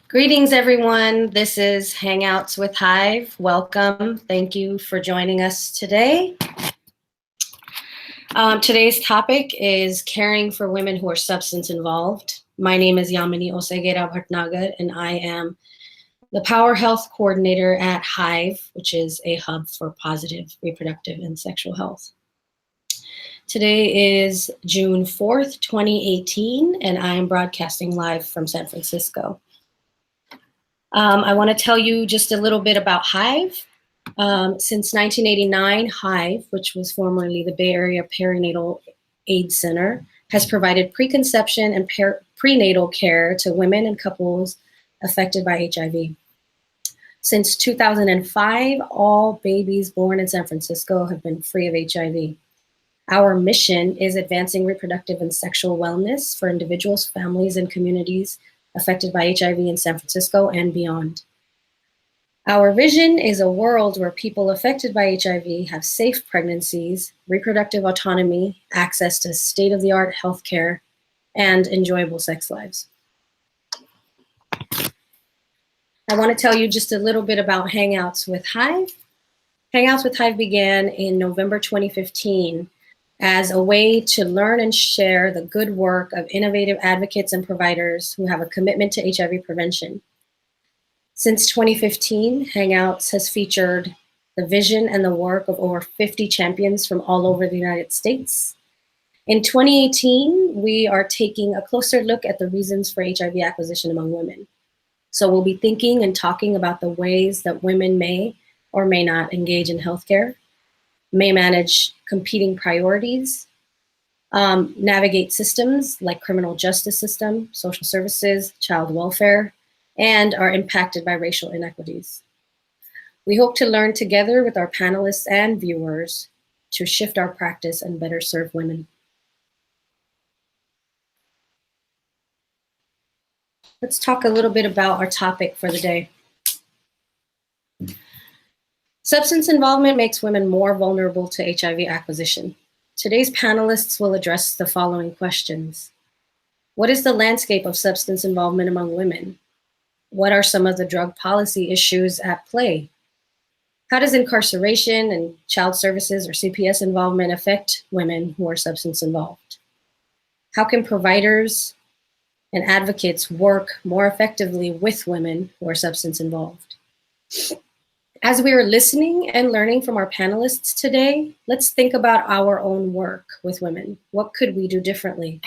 Greetings, everyone. This is Hangouts with HIVE. Welcome. Thank you for joining us today. Today's topic is caring for women who are substance involved. My name is Yamini Oseguera Bhatnagar, and I am the Power Health Coordinator at HIVE, which is a hub for positive reproductive and sexual health. Today is June 4th, 2018, and I am broadcasting live from San Francisco. I want to tell you just a little bit about HIVE. Since 1989, HIVE, which was formerly the Bay Area Perinatal Aid Center, has provided preconception and prenatal care to women and couples affected by HIV. Since 2005, all babies born in San Francisco have been free of HIV. Our mission is advancing reproductive and sexual wellness for individuals, families, and communities affected by HIV in San Francisco and beyond. Our vision is a world where people affected by HIV have safe pregnancies, reproductive autonomy, access to state-of-the-art healthcare, and enjoyable sex lives. I want to tell you just a little bit about Hangouts with HIVE. Hangouts with HIVE began in November 2015 as a way to learn and share the good work of innovative advocates and providers who have a commitment to HIV prevention. Since 2015, Hangouts has featured the vision and the work of over 50 champions from all over the United States. In 2018, we are taking a closer look at the reasons for HIV acquisition among women. So we'll be thinking and talking about the ways that women may or may not engage in healthcare, may manage competing priorities, navigate systems like criminal justice system, social services, child welfare, and are impacted by racial inequities. We hope to learn together with our panelists and viewers to shift our practice and better serve women. Let's talk a little bit about our topic for the day. Substance involvement makes women more vulnerable to HIV acquisition. Today's panelists will address the following questions. What is the landscape of substance involvement among women? What are some of the drug policy issues at play? How does incarceration and child services or CPS involvement affect women who are substance involved? How can providers and advocates work more effectively with women who are substance involved? As we are listening and learning from our panelists today, let's think about our own work with women. What could we do differently?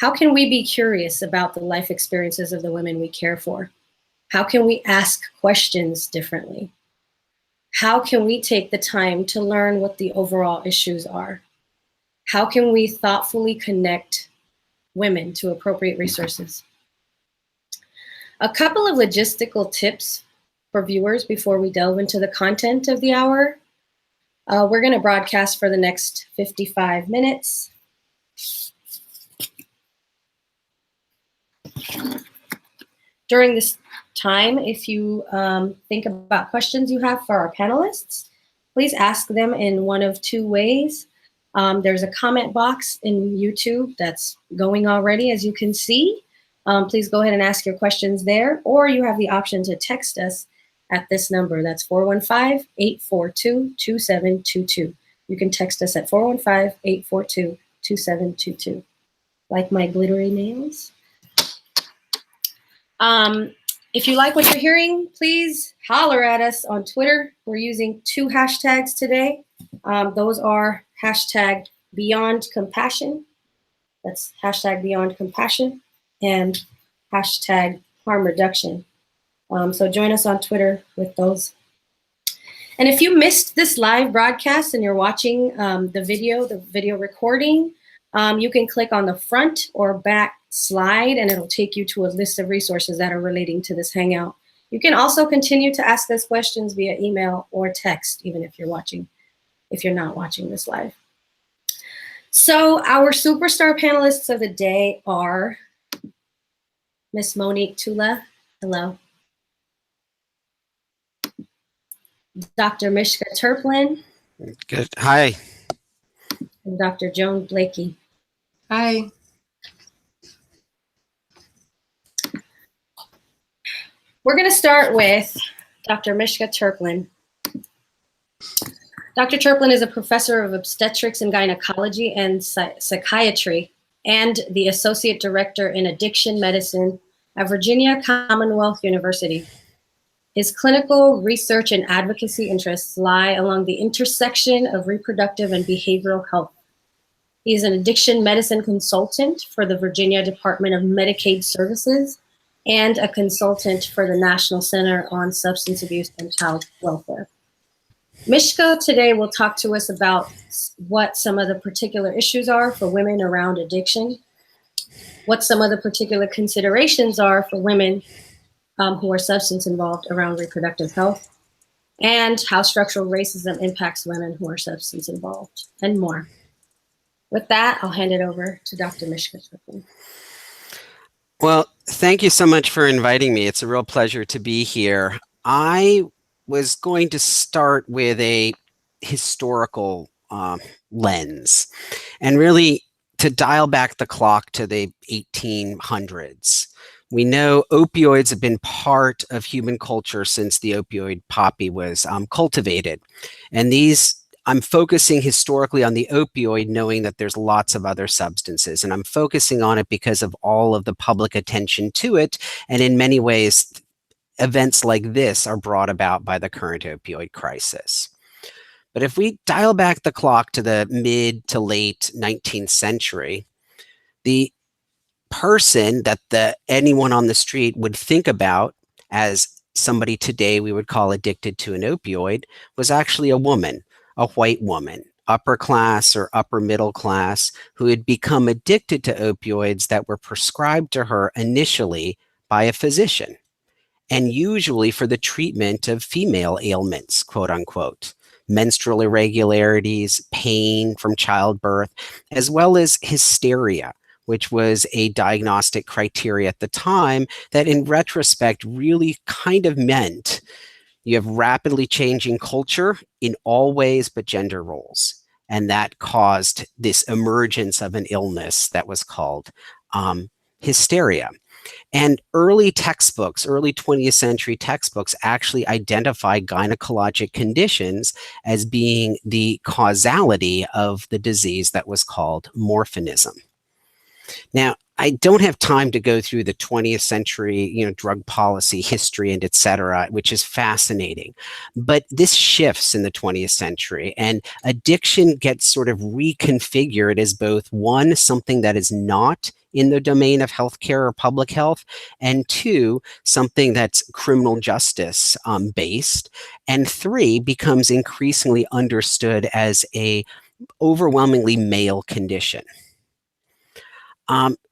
How can we be curious about the life experiences of the women we care for? How can we ask questions differently? How can we take the time to learn what the overall issues are? How can we thoughtfully connect women to appropriate resources? A couple of logistical tips for viewers before we delve into the content of the hour. We're going to broadcast for the next 55 minutes. During this time, if you think about questions you have for our panelists, please ask them in one of two ways. There's a comment box in YouTube that's going already, as you can see. Please go ahead and ask your questions there, or you have the option to text us at this number. That's 415-842-2722. You can text us at 415-842-2722. Like my glittery nails? If you like what you're hearing, please holler at us on Twitter. We're using 2 hashtags today. Those are hashtag Beyond Compassion. That's hashtag Beyond Compassion and hashtag Harm Reduction. So join us on Twitter with those. And if you missed this live broadcast and you're watching the video recording, you can click on the front or back slide and it'll take you to a list of resources that are relating to this Hangout. You can also continue to ask us questions via email or text, even if you're not watching this live. So our superstar panelists of the day are Miss Monique Tula. Hello. Dr. Mishka Turplin. Good. Hi. And Dr. Joan Blakey. Hi. We're going to start with Dr. Mishka Turplin. Dr. Turplin is a professor of obstetrics and gynecology and psychiatry and the associate director in addiction medicine at Virginia Commonwealth University. His clinical research and advocacy interests lie along the intersection of reproductive and behavioral health. He is an addiction medicine consultant for the Virginia Department of Medicaid Services and a consultant for the National Center on Substance Abuse and Child Welfare. Mishka today will talk to us about what some of the particular issues are for women around addiction, what some of the particular considerations are for women who are substance involved around reproductive health, and how structural racism impacts women who are substance involved, and more. With that, I'll hand it over to Dr. Mishka Turplin. Well, thank you so much for inviting me. It's a real pleasure to be here. I was going to start with a historical lens and really to dial back the clock to the 1800s. We know opioids have been part of human culture since the opioid poppy was cultivated. And I'm focusing historically on the opioid, knowing that there's lots of other substances. And I'm focusing on it because of all of the public attention to it. And in many ways, events like this are brought about by the current opioid crisis. But if we dial back the clock to the mid to late 19th century, the person that anyone on the street would think about as somebody today we would call addicted to an opioid was actually a woman, a white woman, upper class or upper middle class, who had become addicted to opioids that were prescribed to her initially by a physician, and usually for the treatment of female ailments, quote unquote, menstrual irregularities, pain from childbirth, as well as hysteria, which was a diagnostic criteria at the time that in retrospect really kind of meant you have rapidly changing culture in all ways but gender roles. And that caused this emergence of an illness that was called hysteria. And early textbooks, early 20th century textbooks actually identify gynecologic conditions as being the causality of the disease that was called morphinism. Now, I don't have time to go through the 20th century, drug policy history and et cetera, which is fascinating. But this shifts in the 20th century, and addiction gets sort of reconfigured as both one, something that is not in the domain of healthcare or public health, and two, something that's criminal justice based, and three, becomes increasingly understood as a overwhelmingly male condition.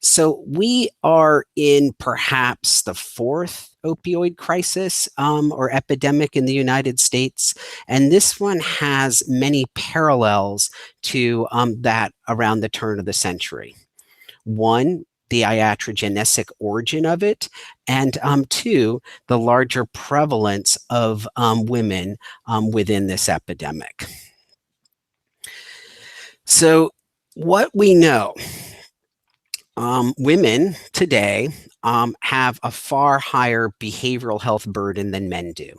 So we are in perhaps the fourth opioid crisis or epidemic in the United States, and this one has many parallels to that around the turn of the century. One, the iatrogenetic origin of it, and two, the larger prevalence of women within this epidemic. So what we know, women today have a far higher behavioral health burden than men do.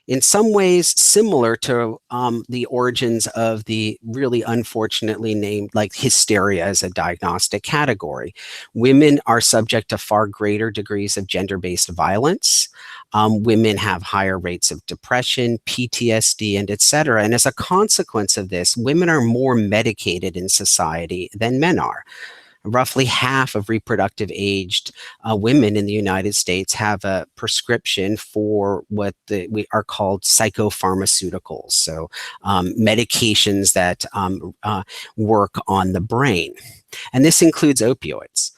In some ways similar to the origins of the really unfortunately named like hysteria as a diagnostic category. Women are subject to far greater degrees of gender-based violence. Women have higher rates of depression, PTSD, and et cetera. And as a consequence of this, women are more medicated in society than men are. Roughly half of reproductive aged women in the United States have a prescription for what we are called psychopharmaceuticals, so medications that work on the brain. And this includes opioids.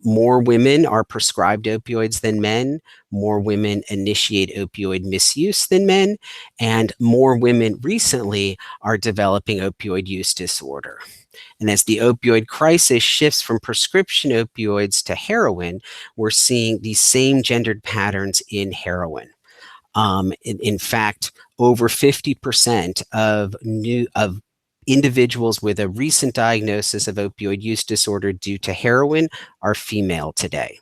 More women are prescribed opioids than men, more women initiate opioid misuse than men, and more women recently are developing opioid use disorder. And as the opioid crisis shifts from prescription opioids to heroin, we're seeing these same gendered patterns in heroin. In fact, over 50% of individuals with a recent diagnosis of opioid use disorder due to heroin are female today.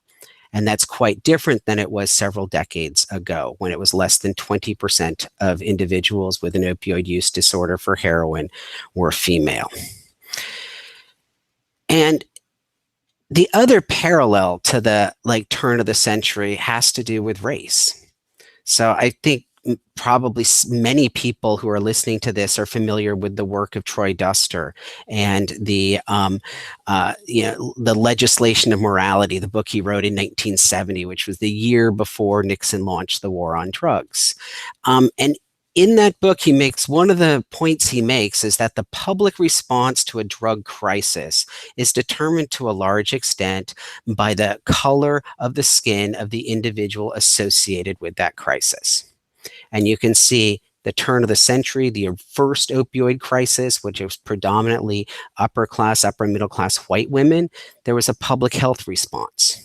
And that's quite different than it was several decades ago, when it was less than 20% of individuals with an opioid use disorder for heroin were female. And the other parallel to the turn of the century has to do with race. So I think probably many people who are listening to this are familiar with the work of Troy Duster and the Legislation of Morality, the book he wrote in 1970, which was the year before Nixon launched the war on drugs. And in that book, he makes one of the points he makes is that the public response to a drug crisis is determined to a large extent by the color of the skin of the individual associated with that crisis. And you can see the turn of the century, the first opioid crisis, which was predominantly upper middle class white women, there was a public health response.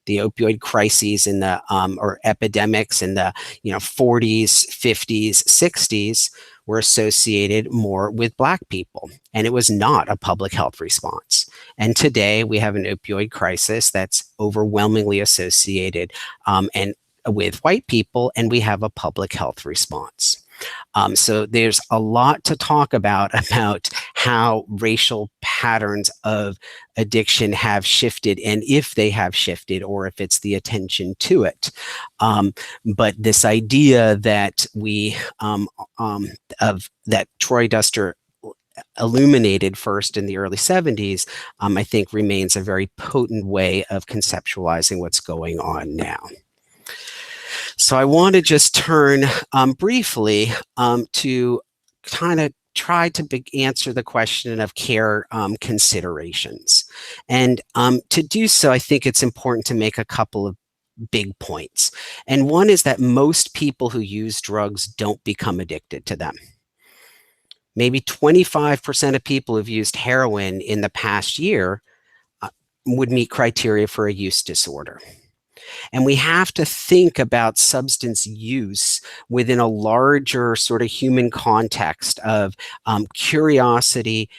The opioid crises in the or epidemics in the 40s, 50s, 60s were associated more with Black people, and it was not a public health response. And today we have an opioid crisis that's overwhelmingly associated and with white people, and we have a public health response. So there's a lot to talk about how racial patterns of addiction have shifted, and if they have shifted, or if it's the attention to it. But this idea that that Troy Duster illuminated first in the early 70s, I think remains a very potent way of conceptualizing what's going on now. So I want to just turn briefly to kind of try to answer the question of care considerations. And to do so, I think it's important to make a couple of big points. And one is that most people who use drugs don't become addicted to them. Maybe 25% of people who've used heroin in the past year would meet criteria for a use disorder. And we have to think about substance use within a larger sort of human context of curiosity,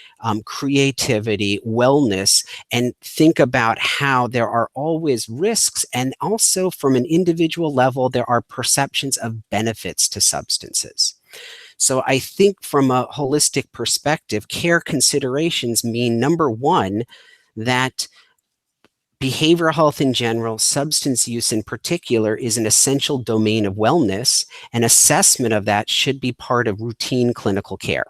creativity, wellness, and think about how there are always risks. And also from an individual level, there are perceptions of benefits to substances. So I think from a holistic perspective, care considerations mean, number one, that behavioral health in general, substance use in particular, is an essential domain of wellness, and assessment of that should be part of routine clinical care.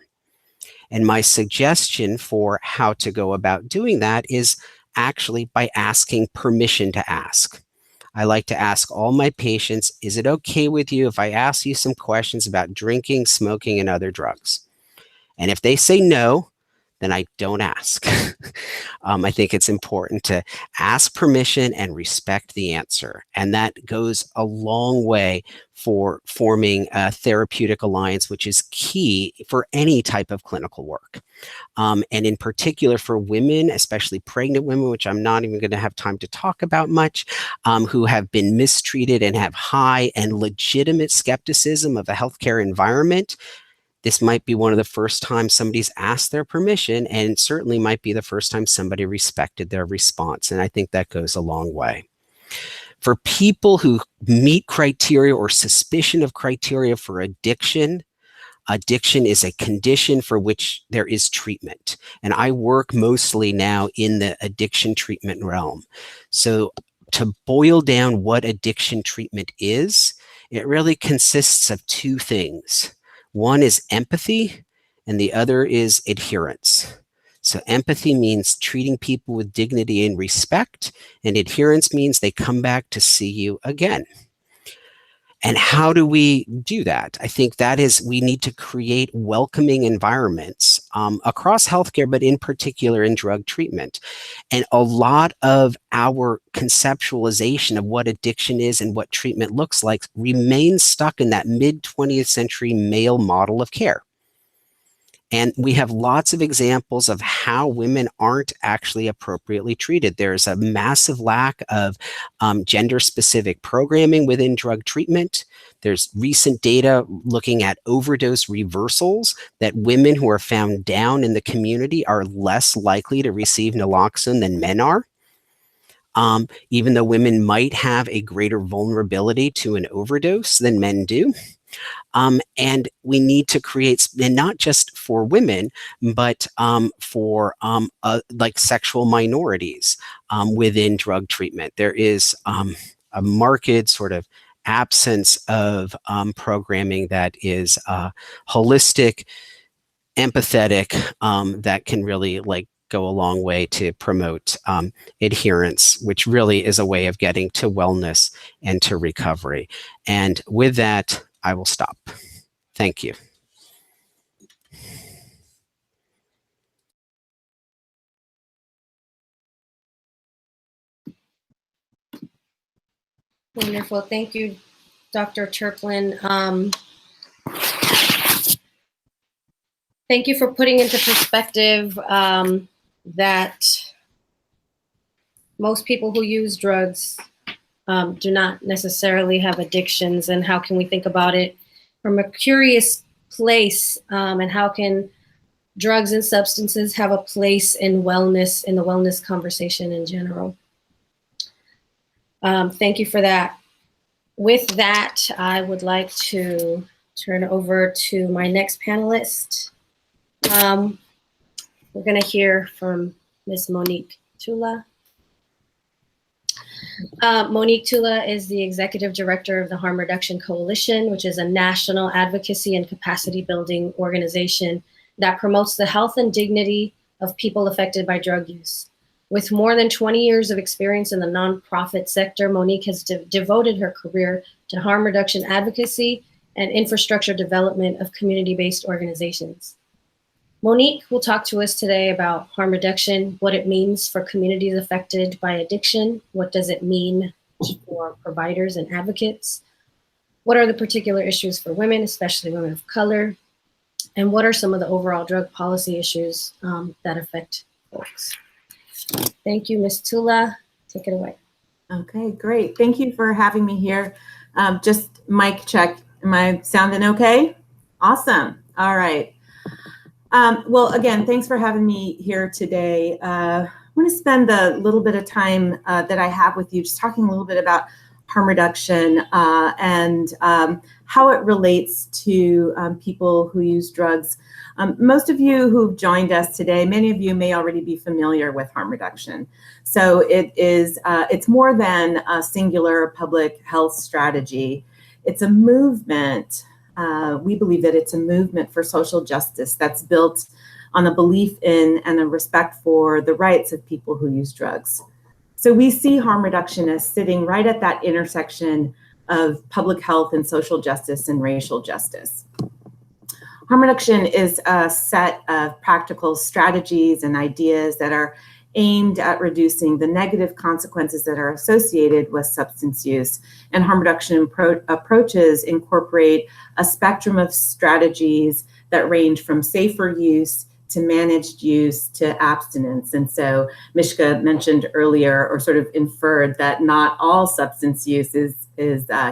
And my suggestion for how to go about doing that is actually by asking permission to ask. I like to ask all my patients, is it okay with you if I ask you some questions about drinking, smoking, and other drugs? And if they say no, then I don't ask. I think it's important to ask permission and respect the answer. And that goes a long way for forming a therapeutic alliance, which is key for any type of clinical work. And in particular for women, especially pregnant women, which I'm not even going to have time to talk about much, who have been mistreated and have high and legitimate skepticism of the healthcare environment. This might be one of the first times somebody's asked their permission, and certainly might be the first time somebody respected their response. And I think that goes a long way. For people who meet criteria or suspicion of criteria for addiction, addiction is a condition for which there is treatment. And I work mostly now in the addiction treatment realm. So to boil down what addiction treatment is, it really consists of two things. One is empathy, and the other is adherence. So empathy means treating people with dignity and respect, and adherence means they come back to see you again. And how do we do that? I think that is, we need to create welcoming environments across healthcare, but in particular in drug treatment. And a lot of our conceptualization of what addiction is and what treatment looks like remains stuck in that mid-20th century male model of care. And we have lots of examples of how women aren't actually appropriately treated. There's a massive lack of gender-specific programming within drug treatment. There's recent data looking at overdose reversals, that women who are found down in the community are less likely to receive naloxone than men are. even though women might have a greater vulnerability to an overdose than men do. And we need to create, and not just for women, but for like sexual minorities within drug treatment. There is a marked sort of absence of programming that is holistic, empathetic, that can really like go a long way to promote adherence, which really is a way of getting to wellness and to recovery. And with that, I will stop. Thank you. Wonderful. Thank you, Dr. Turklin. Thank you for putting into perspective that most people who use drugs do not necessarily have addictions, and how can we think about it from a curious place, and how can drugs and substances have a place in wellness, in the wellness conversation in general. Thank you for that. With that, I would like to turn over to my next panelist. We're going to hear from Ms. Monique Tula. Monique Tula is the Executive Director of the Harm Reduction Coalition, which is a national advocacy and capacity building organization that promotes the health and dignity of people affected by drug use. With more than 20 years of experience in the nonprofit sector, Monique has devoted her career to harm reduction advocacy and infrastructure development of community-based organizations. Monique will talk to us today about harm reduction, what it means for communities affected by addiction, what does it mean for providers and advocates, what are the particular issues for women, especially women of color, and what are some of the overall drug policy issues that affect folks. Thank you, Ms. Tula. Take it away. Okay, great. Thank you for having me here. Just mic check. Am I sounding okay? Awesome. All right. Well, again, thanks for having me here today. I want to spend a little bit of time that I have with you just talking a little bit about harm reduction and how it relates to people who use drugs. Most of you who've joined us today, many of you may already be familiar with harm reduction. So it's more than a singular public health strategy. It's a movement. We believe that it's a movement for social justice that's built on a belief in and a respect for the rights of people who use drugs. So we see harm reduction as sitting right at that intersection of public health and social justice and racial justice. Harm reduction is a set of practical strategies and ideas that are aimed at reducing the negative consequences that are associated with substance use. And harm reduction approaches incorporate a spectrum of strategies that range from safer use to managed use to abstinence. And so Mishka mentioned earlier, or sort of inferred, that not all substance use is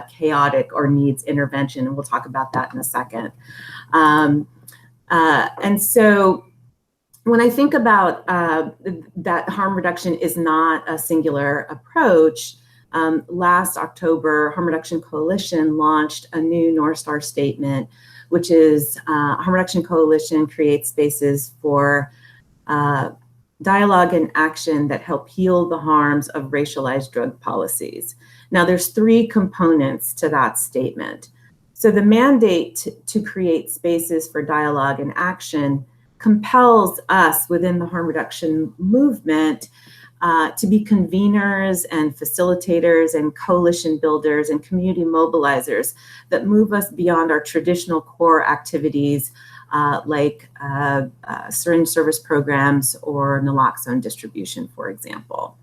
chaotic or needs intervention. And we'll talk about that in a second. And so when I think about that harm reduction is not a singular approach, last October, Harm Reduction Coalition launched a new North Star statement, which is Harm Reduction Coalition creates spaces for dialogue and action that help heal the harms of racialized drug policies. Now, there's three components to that statement. So the mandate to create spaces for dialogue and action compels us within the harm reduction movement to be conveners and facilitators and coalition builders and community mobilizers that move us beyond our traditional core activities like syringe service programs or naloxone distribution, for example.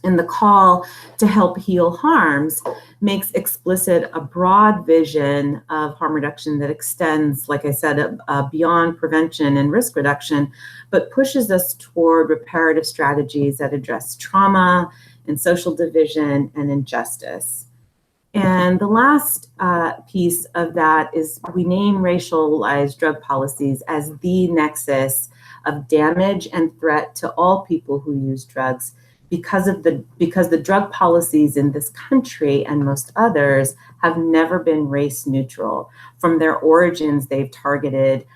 And the call to help heal harms makes explicit a broad vision of harm reduction that extends, like I said, beyond prevention and risk reduction, but pushes us toward reparative strategies that address trauma and social division and injustice. And the last piece of that is we name racialized drug policies as the nexus of damage and threat to all people who use drugs, because the drug policies in this country and most others have never been race neutral. From their origins, they've targeted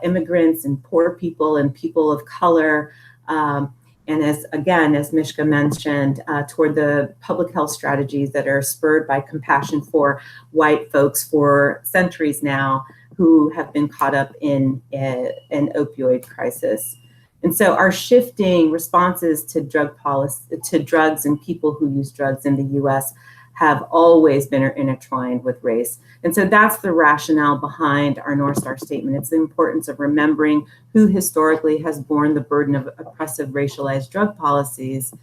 immigrants and poor people and people of color. And as Mishka mentioned, toward the public health strategies that are spurred by compassion for white folks for centuries now who have been caught up in an opioid crisis. And so our shifting responses to drug policy, to drugs and people who use drugs in the US have always been intertwined with race. And so that's the rationale behind our North Star statement. It's the importance of remembering who historically has borne the burden of oppressive racialized drug policies.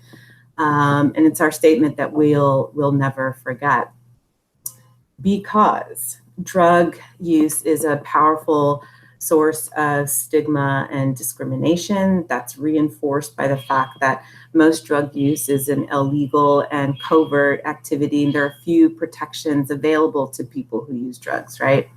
And it's our statement that we'll never forget. Because drug use is a powerful source of stigma and discrimination that's reinforced by the fact that most drug use is an illegal and covert activity, and there are few protections available to people who use drugs, right?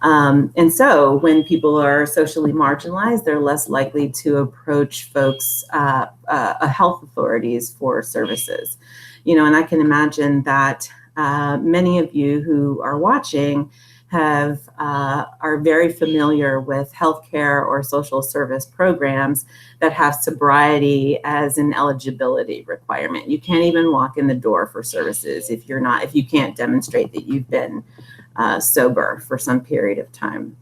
And so when people are socially marginalized, they're less likely to approach folks, health authorities for services. And I can imagine that many of you who are watching are very familiar with healthcare or social service programs that have sobriety as an eligibility requirement. You can't even walk in the door for services if you can't demonstrate that you've been sober for some period of time.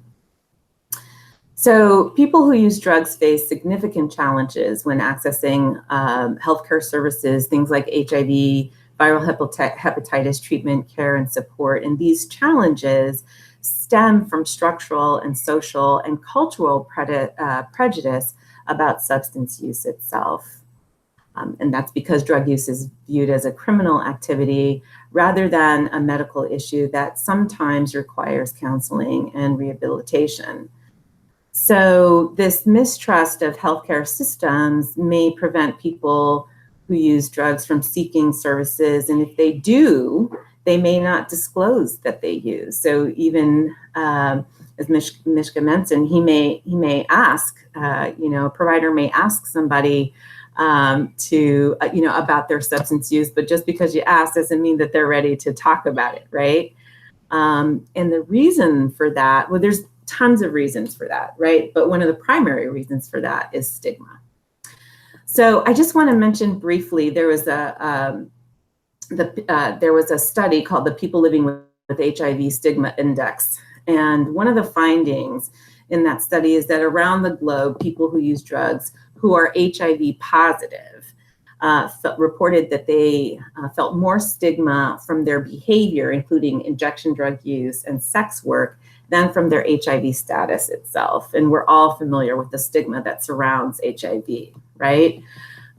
So people who use drugs face significant challenges when accessing healthcare services, things like HIV, viral hepatitis treatment, care, and support. And these challenges stem from structural and social and cultural prejudice about substance use itself. And that's because drug use is viewed as a criminal activity rather than a medical issue that sometimes requires counseling and rehabilitation. So this mistrust of healthcare systems may prevent people who use drugs from seeking services, and if they do, they may not disclose that they use. So even as Mishka mentioned, he may ask, a provider may ask somebody about their substance use, but just because you ask doesn't mean that they're ready to talk about it, right? And the reason for that, well, there's tons of reasons for that, right? But one of the primary reasons for that is stigma. So I just want to mention briefly, there was a study called the People Living with HIV Stigma Index. And one of the findings in that study is that around the globe, people who use drugs who are HIV positive reported that they felt more stigma from their behavior, including injection drug use and sex work, than from their HIV status itself. And we're all familiar with the stigma that surrounds HIV, right?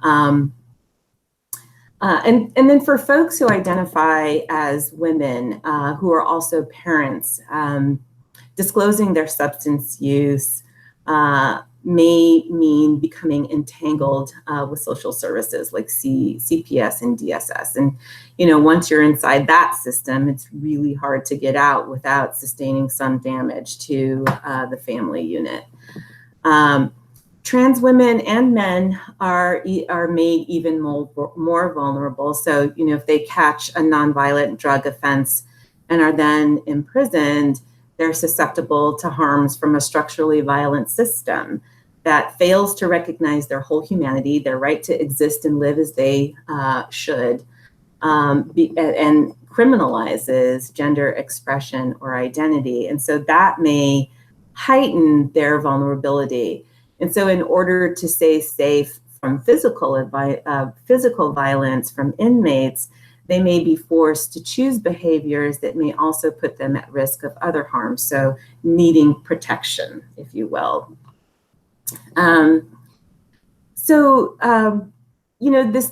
And then for folks who identify as women who are also parents, disclosing their substance use may mean becoming entangled with social services like CPS and DSS. And, once you're inside that system, it's really hard to get out without sustaining some damage to the family unit. Trans women and men are made even more vulnerable. So, if they catch a nonviolent drug offense and are then imprisoned, they're susceptible to harms from a structurally violent system that fails to recognize their whole humanity, their right to exist and live as they should, and criminalizes gender expression or identity. And so that may heighten their vulnerability. And so in order to stay safe from physical violence from inmates, they may be forced to choose behaviors that may also put them at risk of other harms. So needing protection, if you will.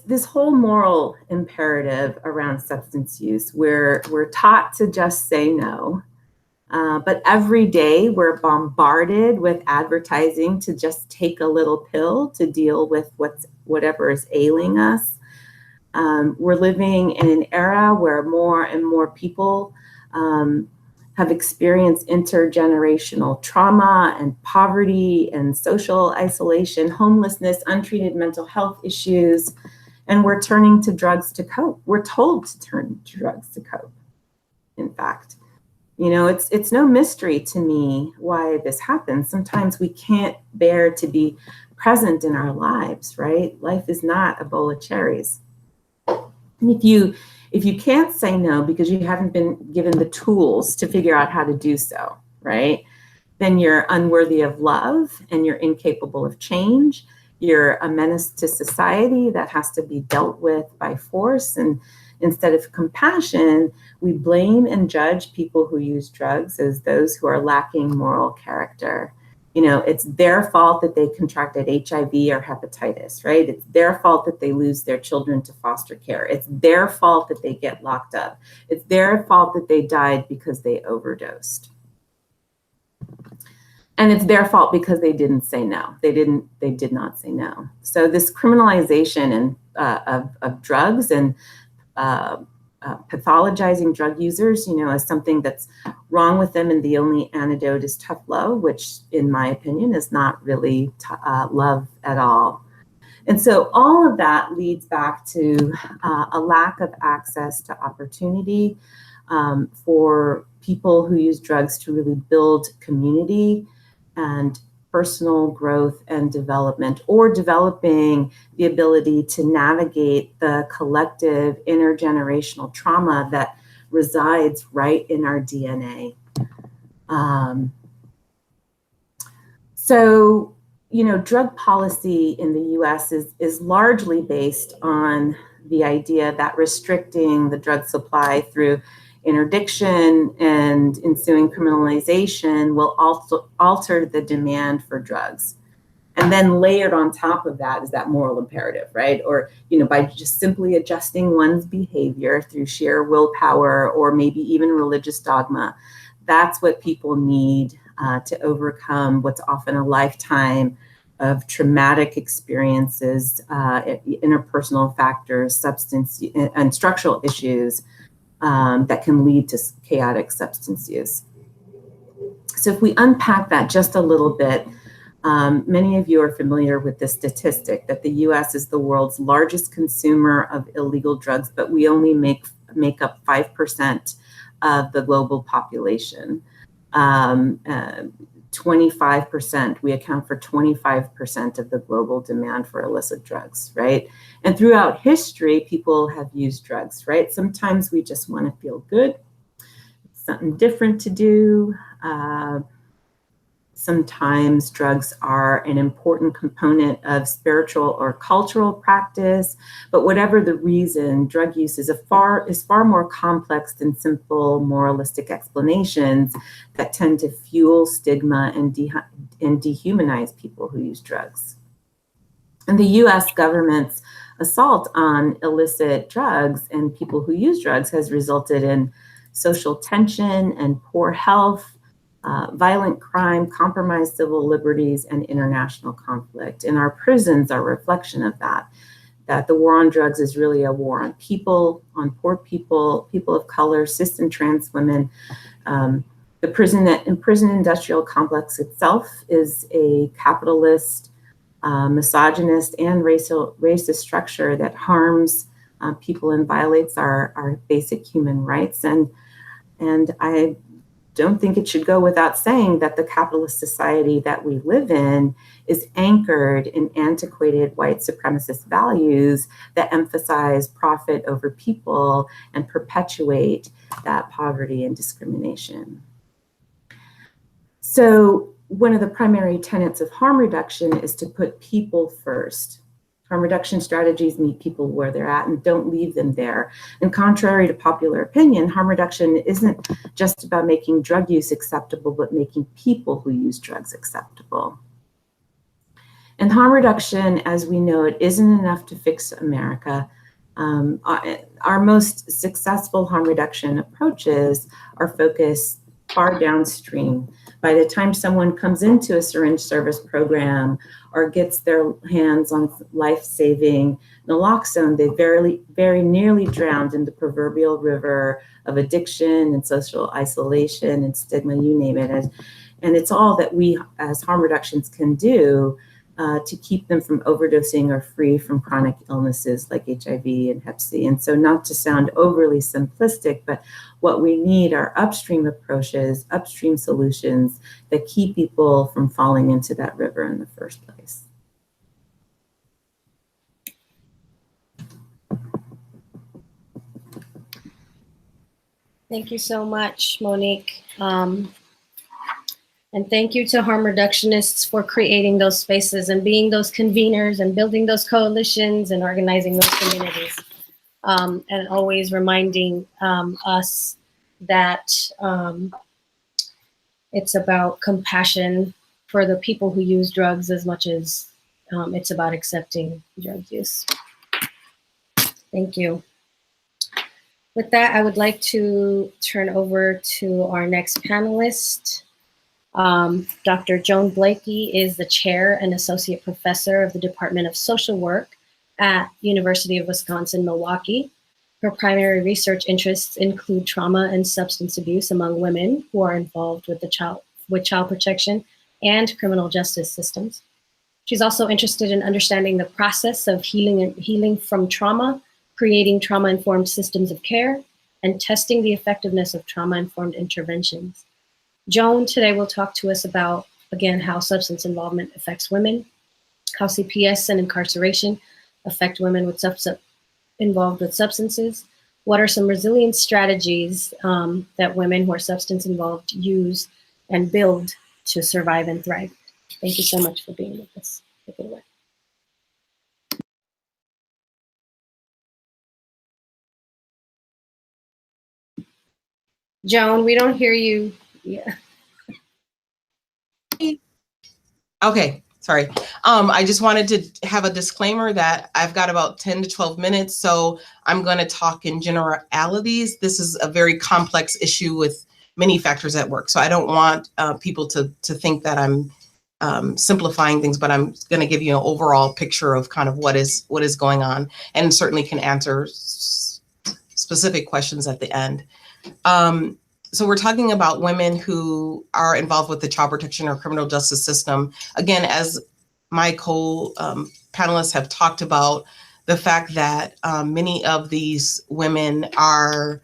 This whole moral imperative around substance use, we're taught to just say no. But every day we're bombarded with advertising to just take a little pill to deal with whatever is ailing us. We're living in an era where more and more people have experienced intergenerational trauma and poverty and social isolation, homelessness, untreated mental health issues. And we're turning to drugs to cope. We're told to turn to drugs to cope, in fact. You know, it's no mystery to me why this happens. Sometimes we can't bear to be present in our lives, right? Life is not a bowl of cherries. And if you can't say no because you haven't been given the tools to figure out how to do so, right? Then you're unworthy of love and you're incapable of change. You're a menace to society that has to be dealt with by force. And instead of compassion, we blame and judge people who use drugs as those who are lacking moral character. You know, it's their fault that they contracted HIV or hepatitis, right? It's their fault that they lose their children to foster care. It's their fault that they get locked up. It's their fault that they died because they overdosed. And it's their fault because they didn't say no. They did not say no. So this criminalization of drugs and pathologizing drug users, you know, as something that's wrong with them, and the only antidote is tough love, which in my opinion is not really love at all. And so all of that leads back to a lack of access to opportunity for people who use drugs to really build community and personal growth and development, or developing the ability to navigate the collective intergenerational trauma that resides right in our DNA. So, you know, drug policy in the US is largely based on the idea that restricting the drug supply through interdiction and ensuing criminalization will also alter the demand for drugs. And then layered on top of that is that moral imperative, right? Or, you know, by just simply adjusting one's behavior through sheer willpower or maybe even religious dogma, that's what people need to overcome what's often a lifetime of traumatic experiences, interpersonal factors, substance and structural issues that can lead to chaotic substance use. So if we unpack that just a little bit, many of you are familiar with the statistic that the US is the world's largest consumer of illegal drugs, but we only make up 5% of the global population. 25%, we account for 25% of the global demand for illicit drugs, right? And throughout history, people have used drugs, right? Sometimes we just want to feel good, something different to do. Sometimes drugs are an important component of spiritual or cultural practice, but whatever the reason, drug use is far more complex than simple moralistic explanations that tend to fuel stigma and dehumanize people who use drugs. And the US government's assault on illicit drugs and people who use drugs has resulted in social tension and poor health, violent crime, compromised civil liberties, and international conflict. And our prisons are a reflection of that the war on drugs is really a war on people, on poor people, people of color, cis and trans women. The prison industrial complex itself is a capitalist, misogynist, and racist structure that harms people and violates our basic human rights. And I don't think it should go without saying that the capitalist society that we live in is anchored in antiquated white supremacist values that emphasize profit over people and perpetuate that poverty and discrimination. So one of the primary tenets of harm reduction is to put people first. Harm reduction strategies meet people where they're at and don't leave them there. And contrary to popular opinion, harm reduction isn't just about making drug use acceptable, but making people who use drugs acceptable. And harm reduction, as we know it, isn't enough to fix America. Our most successful harm reduction approaches are focused far downstream. By the time someone comes into a syringe service program or gets their hands on life-saving naloxone, they very nearly drowned in the proverbial river of addiction and social isolation and stigma, you name it. And it's all that we as harm reductions can do to keep them from overdosing or free from chronic illnesses like HIV and Hep C. And so, not to sound overly simplistic, but what we need are upstream approaches, upstream solutions that keep people from falling into that river in the first place. Thank you so much, Monique. And thank you to harm reductionists for creating those spaces and being those conveners and building those coalitions and organizing those communities. And always reminding us that it's about compassion for the people who use drugs as much as it's about accepting drug use. Thank you. With that, I would like to turn over to our next panelist. Dr. Joan Blakey is the chair and associate professor of the Department of Social Work at University of Wisconsin-Milwaukee. Her primary research interests include trauma and substance abuse among women who are involved with child protection and criminal justice systems. She's also interested in understanding the process of healing from trauma, creating trauma-informed systems of care, and testing the effectiveness of trauma-informed interventions. Joan today will talk to us about, again, how substance involvement affects women, how CPS and incarceration affect women involved with substances, what are some resilience strategies that women who are substance involved use and build to survive and thrive. Thank you so much for being with us. Take it away. Joan, we don't hear you. Yeah. Okay, sorry. I just wanted to have a disclaimer that I've got about 10 to 12 minutes, so I'm going to talk in generalities. This is a very complex issue with many factors at work, so I don't want people to think that I'm simplifying things, but I'm going to give you an overall picture of kind of what is going on, and certainly can answer specific questions at the end. So we're talking about women who are involved with the child protection or criminal justice system. Again, as my co-panelists have talked about, the fact that many of these women are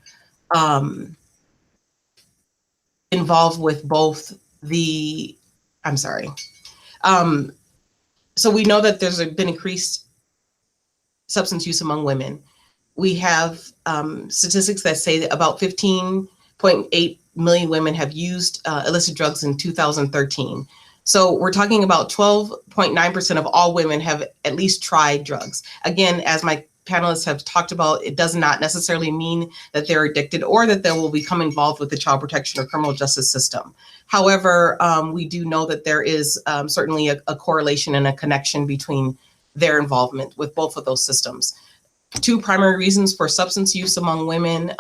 involved with both the, so we know that there's been increased substance use among women. We have statistics that say that about 15.8 million women have used illicit drugs in 2013. So we're talking about 12.9% of all women have at least tried drugs. Again, as my panelists have talked about, it does not necessarily mean that they're addicted or that they will become involved with the child protection or criminal justice system. However, we do know that there is certainly a correlation and a connection between their involvement with both of those systems. Two primary reasons for substance use among women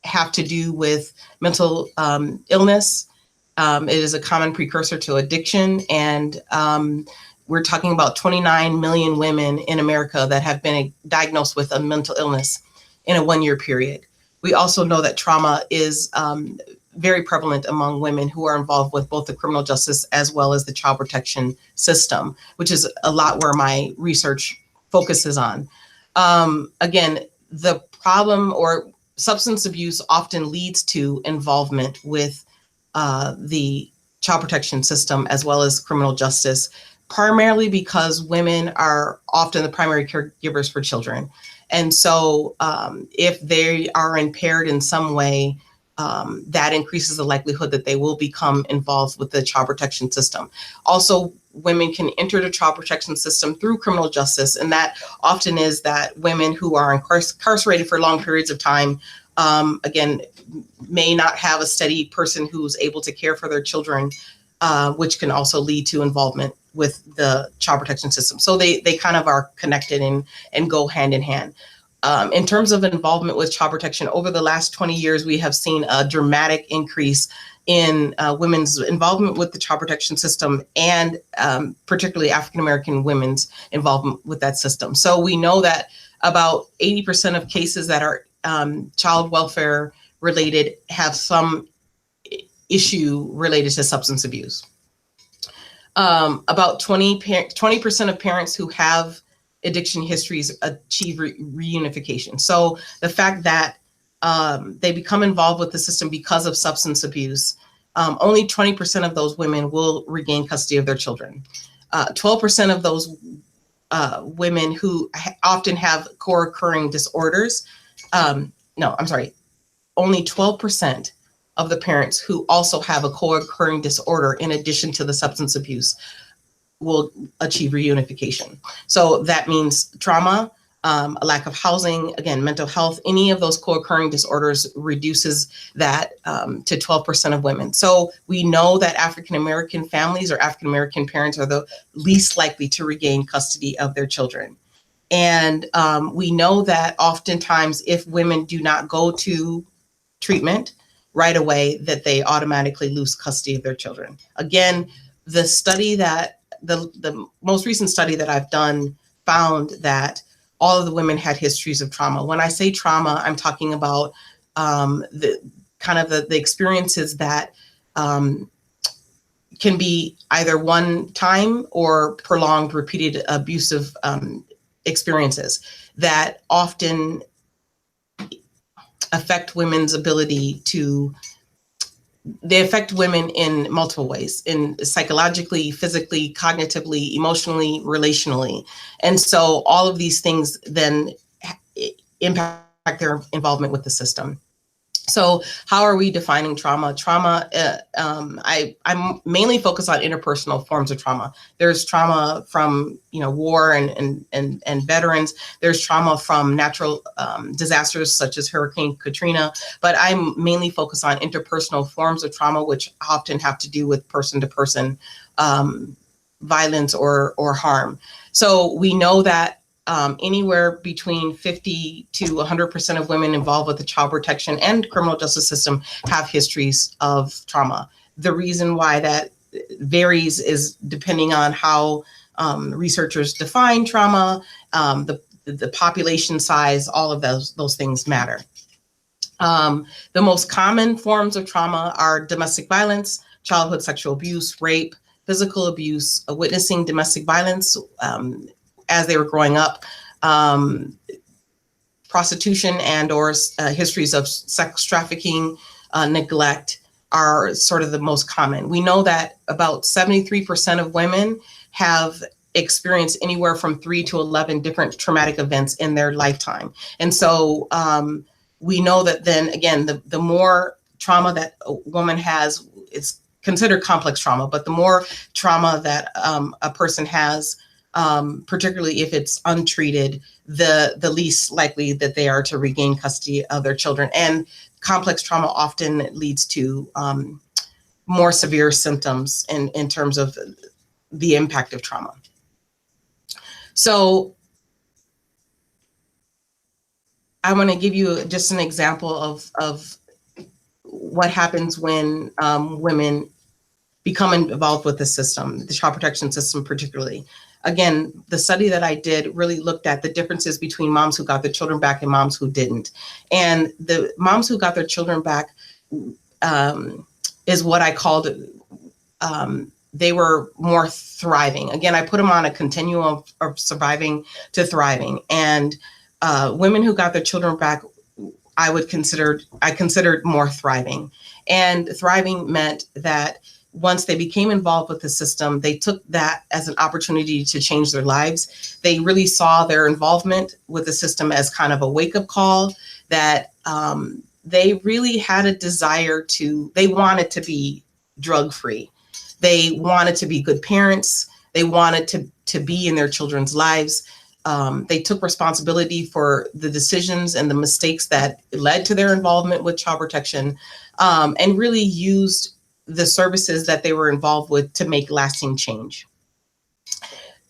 have to do with mental illness. It is a common precursor to addiction, and we're talking about 29 million women in America that have been diagnosed with a mental illness in a one-year period. We also know that trauma is very prevalent among women who are involved with both the criminal justice as well as the child protection system, which is a lot where my research focuses on. Again, the problem or substance abuse often leads to involvement with the child protection system as well as criminal justice, primarily because women are often the primary caregivers for children. And so if they are impaired in some way, that increases the likelihood that they will become involved with the child protection system. Also, women can enter the child protection system through criminal justice, and that often is that women who are incarcerated for long periods of time, again, may not have a steady person who's able to care for their children, which can also lead to involvement with the child protection system. So they kind of are connected and go hand in hand. In terms of involvement with child protection, over the last 20 years, we have seen a dramatic increase in women's involvement with the child protection system and particularly African-American women's involvement with that system. So we know that about 80% of cases that are child welfare related have some issue related to substance abuse. About 20% of parents who have addiction histories achieve reunification. So the fact that they become involved with the system because of substance abuse, only 20% of those women will regain custody of their children. 12% of those women who often have co-occurring disorders, only 12% of the parents who also have a co-occurring disorder in addition to the substance abuse will achieve reunification. So that means trauma, a lack of housing, again, mental health, any of those co-occurring disorders reduces that to 12% of women. So we know that African-American families or African-American parents are the least likely to regain custody of their children. And we know that oftentimes if women do not go to treatment right away, that they automatically lose custody of their children. Again, the study that the most recent study that I've done found that all of the women had histories of trauma. When I say trauma, I'm talking about the experiences that can be either one time or prolonged, repeated abusive experiences that often affect women's ability to, they affect women in multiple ways, in psychologically, physically, cognitively, emotionally, relationally. And so all of these things then impact their involvement with the system. So how are we defining trauma? Trauma, I'm mainly focused on interpersonal forms of trauma. There's trauma from war and veterans. There's trauma from natural disasters such as Hurricane Katrina, but I'm mainly focused on interpersonal forms of trauma, which often have to do with person-to-person violence or harm. So we know that anywhere between 50 to 100% of women involved with the child protection and criminal justice system have histories of trauma. The reason why that varies is depending on how researchers define trauma, the population size, all of those things matter. The most common forms of trauma are domestic violence, childhood sexual abuse, rape, physical abuse, witnessing domestic violence as they were growing up, prostitution and or histories of sex trafficking, neglect are sort of the most common. We know that about 73% of women have experienced anywhere from 3 to 11 different traumatic events in their lifetime. And so we know that then again, the more trauma that a woman has, it's considered complex trauma, but the more trauma that a person has, particularly if it's untreated, the least likely that they are to regain custody of their children. And complex trauma often leads to more severe symptoms in terms of the impact of trauma. So I want to give you just an example of what happens when women become involved with the system, the child protection system particularly. Again, the study that I did really looked at the differences between moms who got their children back and moms who didn't. And the moms who got their children back is what I called, they were more thriving. Again, I put them on a continuum of surviving to thriving. And women who got their children back, I considered more thriving. And thriving meant that once they became involved with the system, they took that as an opportunity to change their lives. They really saw their involvement with the system as kind of a wake-up call, that they really had a desire they wanted to be drug-free. They wanted to be good parents. They wanted to be in their children's lives. They took responsibility for the decisions and the mistakes that led to their involvement with child protection, and really used the services that they were involved with to make lasting change.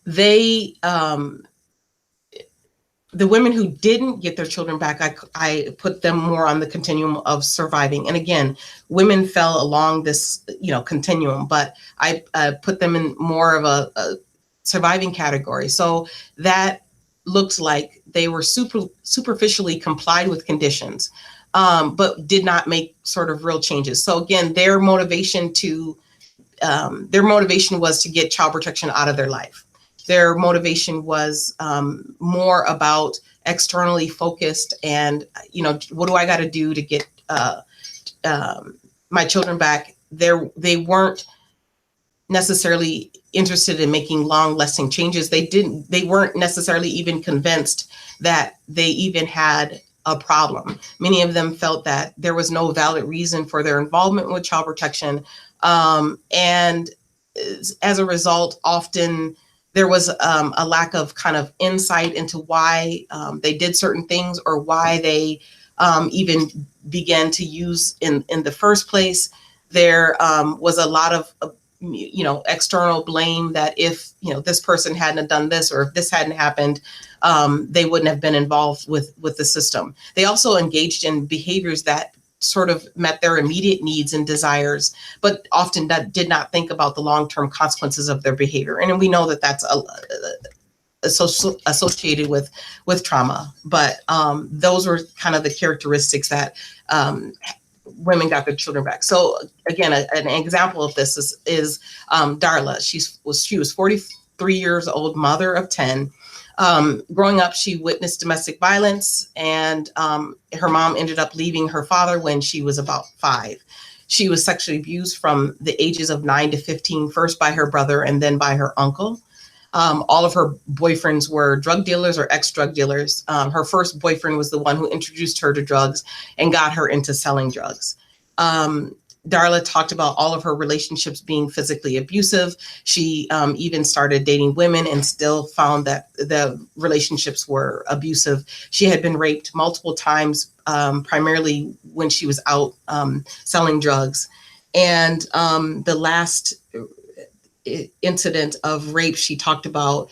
They, the women who didn't get their children back, I put them more on the continuum of surviving. And again, women fell along this, continuum, but I put them in more of a surviving category. So that looks like they were superficially complied with conditions, but did not make sort of real changes. So again, their motivation to their motivation was to get child protection out of their life. Their motivation was more about externally focused and, what do I got to do to get my children back? They weren't necessarily interested in making long-lasting changes. They weren't necessarily even convinced that they even had a problem. Many of them felt that there was no valid reason for their involvement with child protection. And as a result, often there was a lack of kind of insight into why they did certain things or why they even began to use in the first place. There was a lot of external blame that if this person hadn't done this or if this hadn't happened, they wouldn't have been involved with the system. They also engaged in behaviors that sort of met their immediate needs and desires, but often that did not think about the long-term consequences of their behavior. And we know that that's associated with trauma, but those were kind of the characteristics that women got their children back. So again, an example of this is Darla. She was 43 years old, mother of 10. Growing up, she witnessed domestic violence, and her mom ended up leaving her father when she was about 5. She was sexually abused from the ages of 9 to 15, first by her brother and then by her uncle. All of her boyfriends were drug dealers or ex-drug dealers. Her first boyfriend was the one who introduced her to drugs and got her into selling drugs. Darla talked about all of her relationships being physically abusive. She even started dating women and still found that the relationships were abusive. She had been raped multiple times, primarily when she was out selling drugs. And the last incident of rape she talked about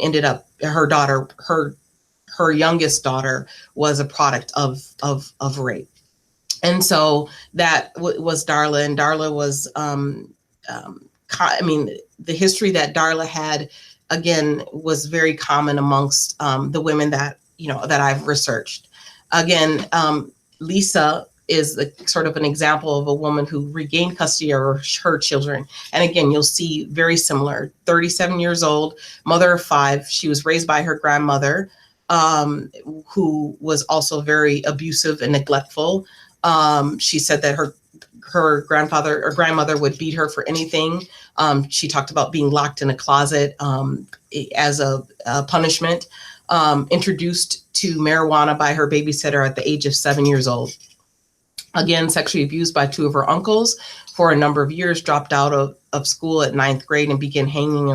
ended up her youngest daughter was a product of rape. And so that was Darla, and Darla was, the history that Darla had, again, was very common amongst the women that, that I've researched. Again, Lisa is sort of an example of a woman who regained custody of her children. And again, you'll see very similar, 37 years old, mother of 5. She was raised by her grandmother, who was also very abusive and neglectful. She said that her grandfather or grandmother would beat her for anything. She talked about being locked in a closet as a punishment. Introduced to marijuana by her babysitter at the age of 7 years old. Again, sexually abused by 2 of her uncles for a number of years, dropped out of school at 9th grade and began hanging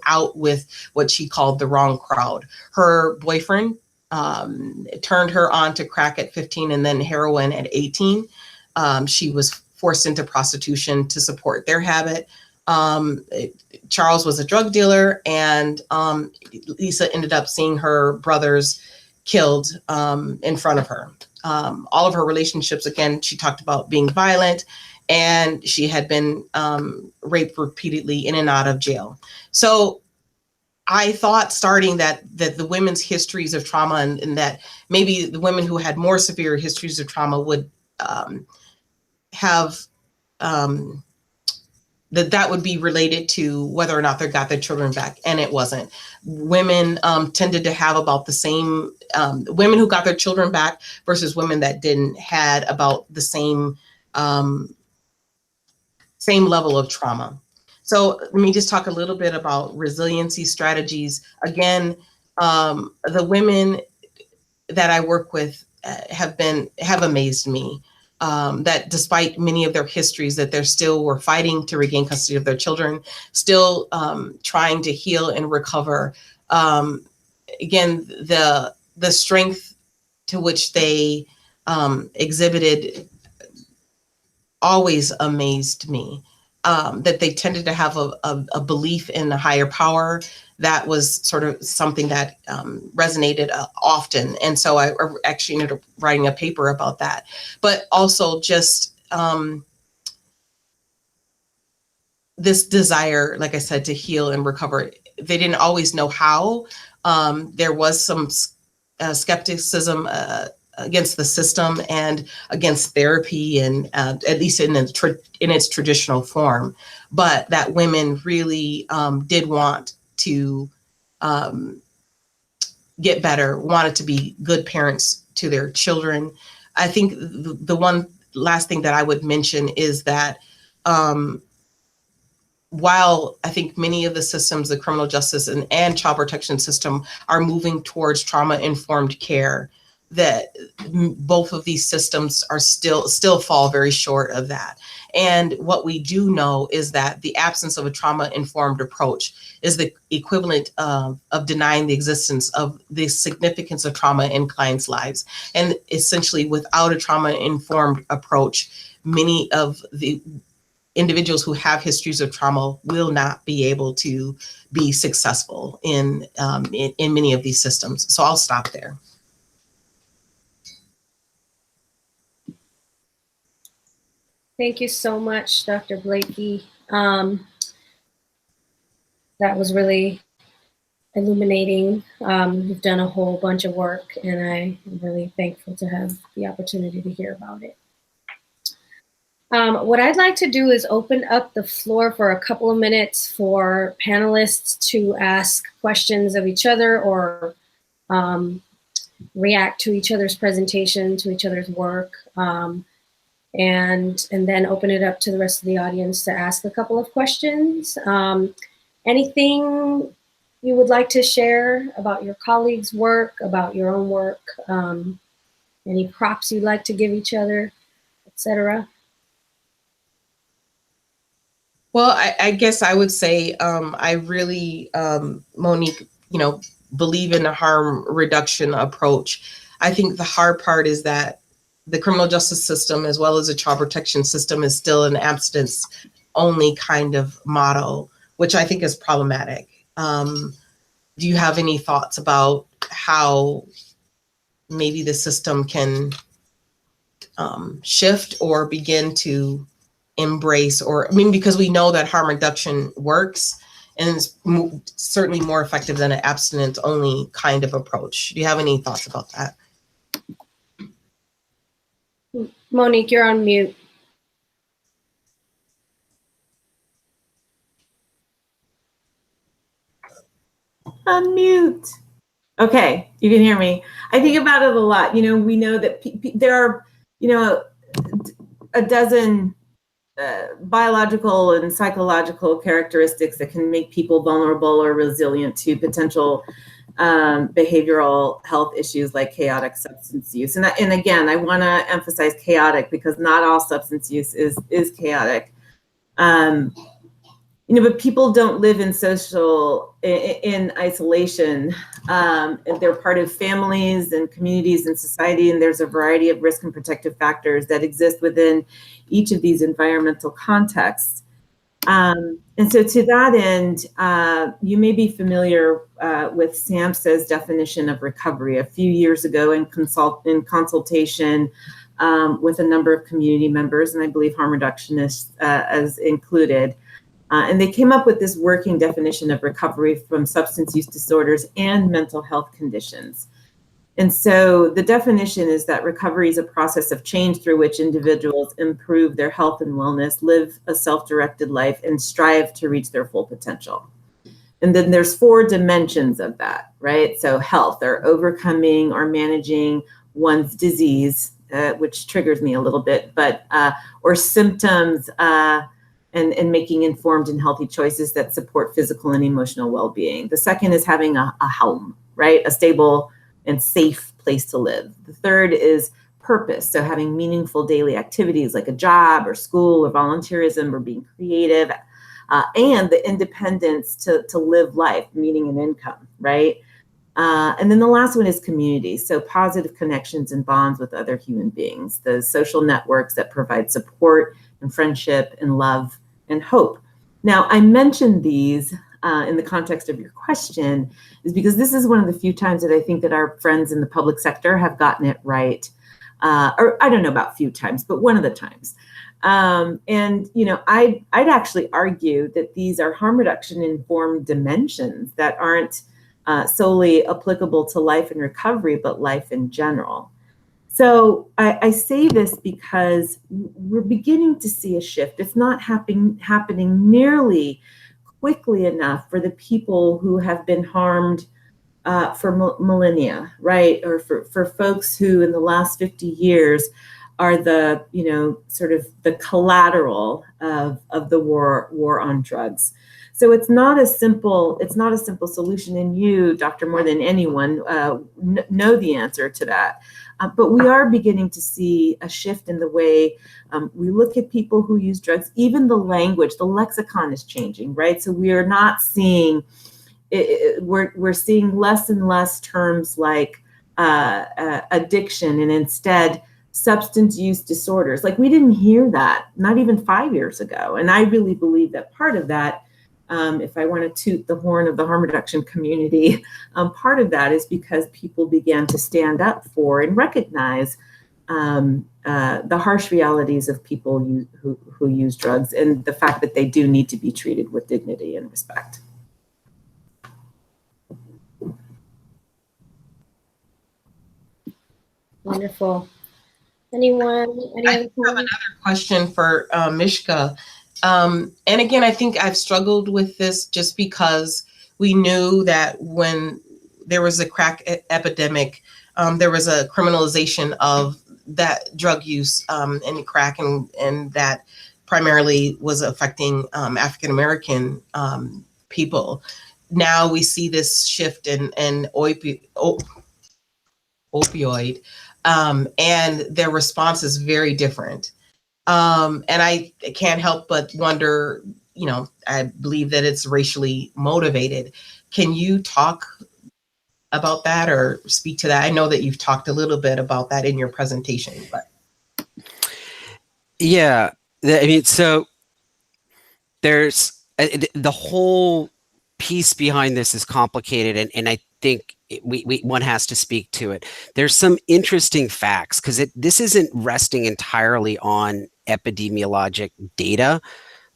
out with what she called the wrong crowd. Her boyfriend turned her on to crack at 15 and then heroin at 18. She was forced into prostitution to support their habit. Charles was a drug dealer, and Lisa ended up seeing her brothers killed in front of her. All of her relationships, again, she talked about being violent, and she had been raped repeatedly in and out of jail. So I thought starting that the women's histories of trauma and that maybe the women who had more severe histories of trauma would have that would be related to whether or not they got their children back, and it wasn't. Women tended to have about the same, women who got their children back versus women that didn't had about the same level of trauma. So let me just talk a little bit about resiliency strategies. Again, the women that I work with have amazed me. That despite many of their histories, that they're still were fighting to regain custody of their children, still trying to heal and recover. Again, the strength to which they exhibited always amazed me. That they tended to have a belief in a higher power. That was sort of something that resonated often. And so I actually ended up writing a paper about that. But also just this desire, like I said, to heal and recover. They didn't always know how. There was some skepticism against the system and against therapy, and at least in its traditional form, but that women really did want to get better, wanted to be good parents to their children. I think the one last thing that I would mention is that while I think many of the systems, the criminal justice and child protection system, are moving towards trauma-informed care, that both of these systems are still fall very short of that. And what we do know is that the absence of a trauma-informed approach is the equivalent of denying the existence of the significance of trauma in clients' lives. And essentially, without a trauma-informed approach, many of the individuals who have histories of trauma will not be able to be successful in many of these systems. So I'll stop there. Thank you so much, Dr. Blakey. That was really illuminating. You've done a whole bunch of work, and I'm really thankful to have the opportunity to hear about it. What I'd like to do is open up the floor for a couple of minutes for panelists to ask questions of each other or react to each other's presentation, to each other's work, and then open it up to the rest of the audience to ask a couple of questions. Anything you would like to share about your colleagues' work, about your own work, any props you'd like to give each other, etc.? Well, I guess I would say I really, Monique, believe in a harm reduction approach. I think the hard part is that the criminal justice system, as well as the child protection system, is still an abstinence only kind of model, which I think is problematic. Do you have any thoughts about how maybe the system can shift or begin to embrace, because we know that harm reduction works and is certainly more effective than an abstinence only kind of approach. Do you have any thoughts about that? Monique, you're on mute. Unmute. Okay, you can hear me. I think about it a lot. We know that there are, a dozen biological and psychological characteristics that can make people vulnerable or resilient to potential behavioral health issues like chaotic substance use. And again, I want to emphasize chaotic because not all substance use is chaotic. But people don't live in isolation. And they're part of families and communities and society, and there's a variety of risk and protective factors that exist within each of these environmental contexts. And so to that end, you may be familiar with SAMHSA's definition of recovery. A few years ago in consultation with a number of community members, and I believe harm reductionists as included, and they came up with this working definition of recovery from substance use disorders and mental health conditions. And so the definition is that recovery is a process of change through which individuals improve their health and wellness, live a self-directed life, and strive to reach their full potential. And then there's 4 dimensions of that, right? So health, or overcoming or managing one's disease, which triggers me a little bit, but or symptoms, and making informed and healthy choices that support physical and emotional well-being. The second is having a home, right? A stable and safe place to live. The third is purpose. So having meaningful daily activities like a job or school or volunteerism or being creative, and the independence to live life, meaning and income, right? And then the last one is community. So positive connections and bonds with other human beings, the social networks that provide support and friendship and love and hope. Now, I mentioned these in the context of your question is because this is one of the few times that I think that our friends in the public sector have gotten it right. Or I don't know about few times, but one of the times. And I'd actually argue that these are harm reduction informed dimensions that aren't solely applicable to life and recovery, but life in general. So I say this because we're beginning to see a shift. It's not happening nearly quickly enough for the people who have been harmed for millennia, right? Or for folks who in the last 50 years are the, sort of the collateral of the war on drugs. So it's not a simple solution, and you, Dr. More than anyone, know the answer to that. But we are beginning to see a shift in the way we look at people who use drugs. Even the language, the lexicon is changing, right? So we are not seeing, we're seeing less and less terms like addiction, and instead substance use disorders. Like, we didn't hear that, not even 5 years ago. And I really believe that part of that, if I want to toot the horn of the harm reduction community, part of that is because people began to stand up for and recognize the harsh realities of people who use drugs, and the fact that they do need to be treated with dignity and respect. Wonderful. Anyone? I have another question for Mishka. And again, I think I've struggled with this just because we knew that when there was a crack epidemic, there was a criminalization of that drug use and crack, and that primarily was affecting African-American people. Now we see this shift in opioid, and their response is very different. And I can't help but wonder, I believe that it's racially motivated. Can you talk about that or speak to that? I know that you've talked a little bit about that in your presentation, but. Yeah, I mean, so there's the whole piece behind this is complicated, and I think one has to speak to it. There's some interesting facts, because this isn't resting entirely on epidemiologic data.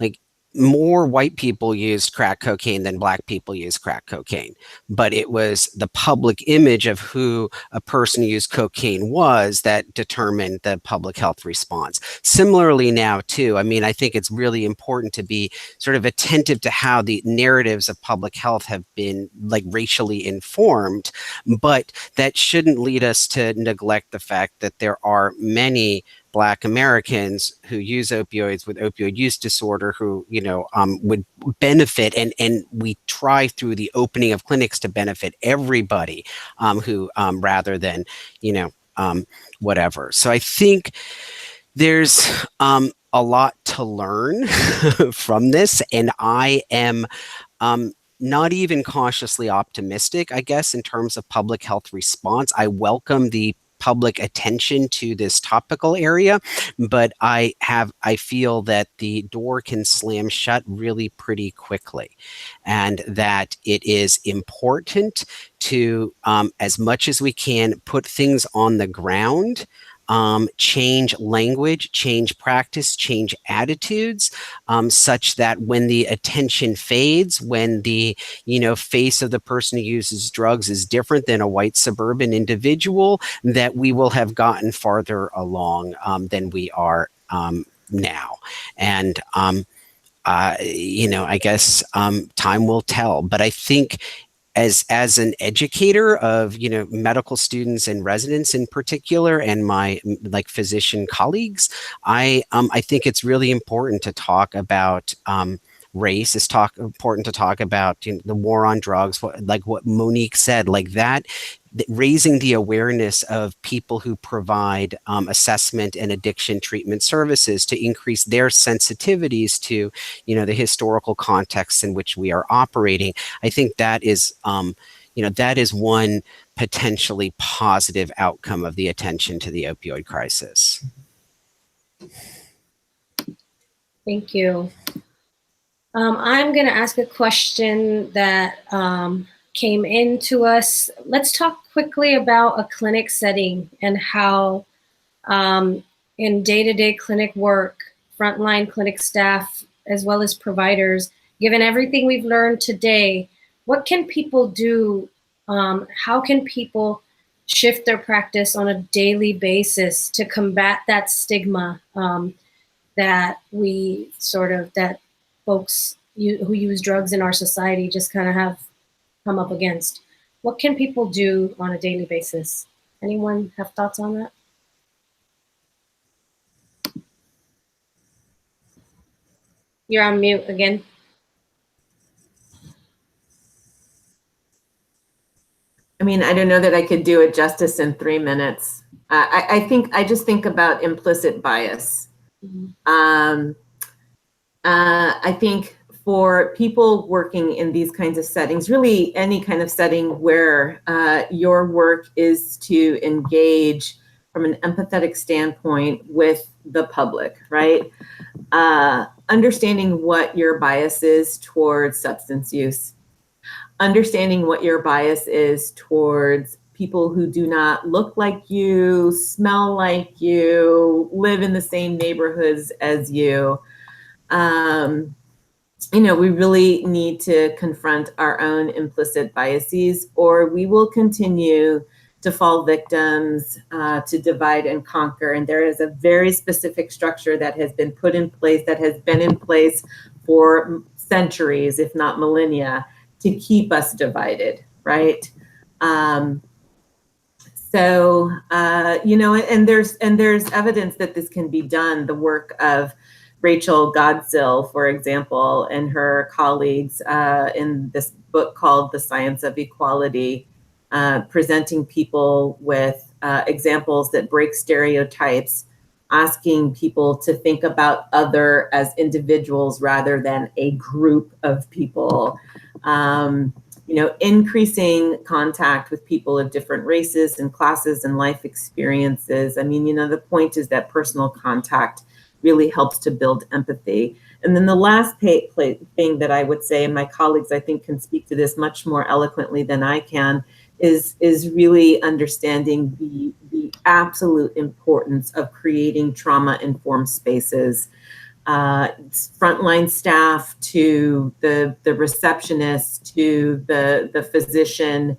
Like, more white people used crack cocaine than black people used crack cocaine, but it was the public image of who a person who used cocaine was that determined the public health response. Similarly now too, I mean, I think it's really important to be sort of attentive to how the narratives of public health have been like racially informed, but that shouldn't lead us to neglect the fact that there are many Black Americans who use opioids with opioid use disorder who, would benefit, and we try through the opening of clinics to benefit everybody who, rather than, whatever. So I think there's a lot to learn from this, and I am not even cautiously optimistic, I guess, in terms of public health response. I welcome the public attention to this topical area, but I feel that the door can slam shut really pretty quickly, and that it is important to, as much as we can, put things on the ground, change language, change practice, change attitudes, such that when the attention fades, when the face of the person who uses drugs is different than a white suburban individual, that we will have gotten farther along than we are now. And I guess time will tell. But I think as an educator of medical students and residents in particular, and my physician colleagues, I think it's really important to talk about race. It's important to talk about the war on drugs, what Monique said, like that. Raising the awareness of people who provide assessment and addiction treatment services to increase their sensitivities to, the historical context in which we are operating. I think that is, that is one potentially positive outcome of the attention to the opioid crisis. Thank you. I'm going to ask a question that came in to us. Let's talk quickly about a clinic setting and how in day-to-day clinic work, frontline clinic staff, as well as providers, given everything we've learned today, what can people do? How can people shift their practice on a daily basis to combat that stigma that that folks who use drugs in our society just kind of have come up against? What can people do on a daily basis? Anyone have thoughts on that? You're on mute again. I mean, I don't know that I could do it justice in 3 minutes. I just think about implicit bias. I think for people working in these kinds of settings, really any kind of setting where your work is to engage from an empathetic standpoint with the public, right? Understanding what your bias is towards substance use, understanding what your bias is towards people who do not look like you, smell like you, live in the same neighborhoods as you. We really need to confront our own implicit biases, or we will continue to fall victims to divide and conquer. And there is a very specific structure that has been put in place, that has been in place for centuries, if not millennia, to keep us divided, right? And there's evidence that this can be done. The work of Rachel Godsill, for example, and her colleagues in this book called The Science of Equality, presenting people with examples that break stereotypes, asking people to think about other as individuals rather than a group of people. Increasing contact with people of different races and classes and life experiences. I mean, the point is that personal contact really helps to build empathy. And then the last thing that I would say, and my colleagues I think can speak to this much more eloquently than I can, is really understanding the absolute importance of creating trauma-informed spaces. Frontline staff to the receptionist to the physician